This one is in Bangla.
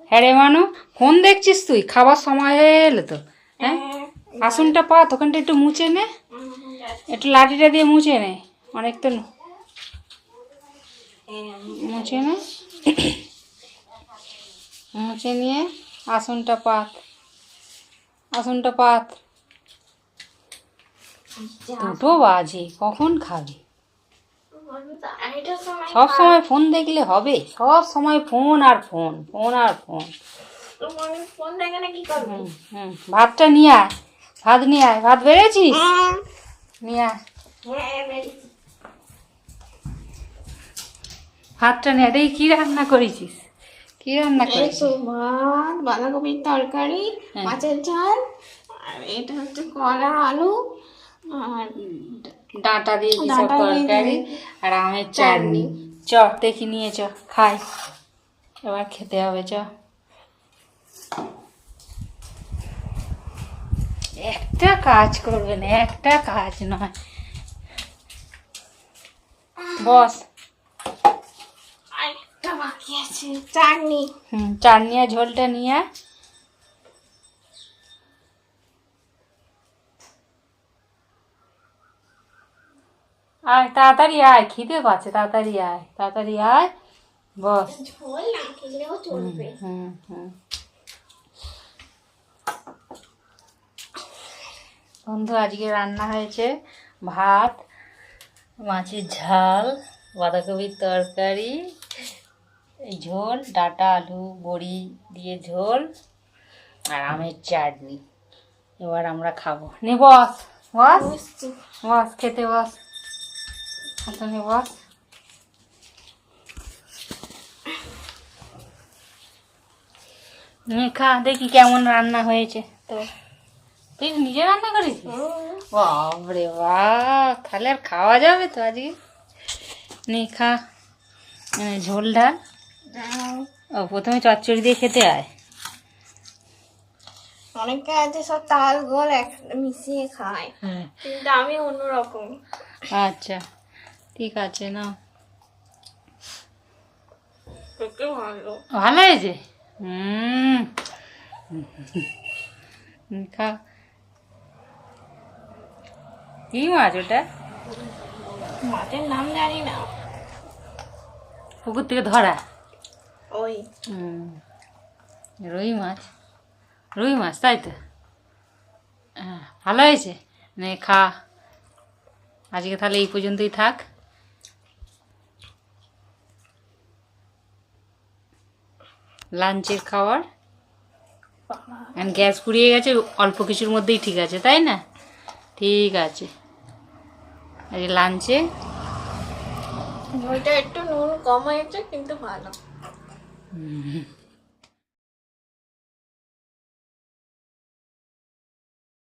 হ্যাঁ রে মানু, ফোন দেখছিস তুই? খাবার সময় হয়ে এলো তো। হ্যাঁ, আসনটা পাত, ওখানটা একটু মুছে নে, একটু লাঠিটা দিয়ে মুছে নে, অনেক তো মুছে নে, মুছে নিয়ে আসনটা পাত, আসনটা পাত। 2টো বাজে, কখন খাবি? সব সময় ফোন দেখলে হবে? সব সময় ফোন আর ফোন, ফোন আর ফোন। ভাতটা নিয়ে আয়, ভাত নিয়ে আয়। ভাত বেড়েছিস? নিয়ে আয় ভাতটা নিয়ে আয়। দেখি কি রান্না করেছিস, কি রান্না করেছিস? ভাত, বাঁধাকপির তরকারি, মাছের ঝাল, আর এটা হচ্ছে কলা আলু আর ডাঁটা দিয়ে কি সব তরকারি আর আমের চাটনি। চ দেখি নিয়ে চ, খাই, এবার খেতে হবে। চ, একটা কাজ করবে না, একটা কাজ নয়। বস, আরেকটা বাকি আছে, চাটনি। চাটনি আর ঝোলটা নিয়ে আয়। আয় তাড়াতাড়ি আয়, খিদে পাচ্ছে, তাড়াতাড়ি আয়, তাড়াতাড়ি আয়। বস, ঝোল না খেলেও চলবে। বন্ধু, আজকে রান্না হয়েছে ভাত, মাছের ঝাল, বাঁধাকপির তরকারি, এই ঝোল, ডাঁটা আলু বড়ি দিয়ে ঝোল আর আমের চাটনি। এবার আমরা খাবো। নে বস, বস, বস, খেতে বস, নে বস। নে খা, দেখি কেমন রান্না হয়েছে। তো তুই নিজে রান্না করিস? বাবরে বাপ, তাহলে আর খাওয়া যাবে তো আজকে? নে খা, ঝোল ঢাল। ও প্রথমে চচ্চড়ি দিয়ে খেতে আয়। অনেকে আছে সব তাল গোল একসাথে মিশিয়ে খায়, কিন্তু আমি অন্যরকম। আচ্ছা ঠিক আছে, না ভালো ভালো হয়েছে। খা। কি মাছ ওটা? মাছের নাম জানি না। পুকুর থেকে ধরা? ওই রুই মাছ, রুই মাছ, তাই তো। হ্যাঁ, ভালো হয়েছে। নে খা, আজকে তাহলে এই পর্যন্তই থাক। লাঞ্চের খাবার গ্যাস ফুরিয়ে গেছে, অল্প কিছুর মধ্যেই ঠিক আছে, তাই না? ঠিক আছে, আজকে লাঞ্চে ঝোলটা একটু নুন কম হয়েছে, কিন্তু ভালো।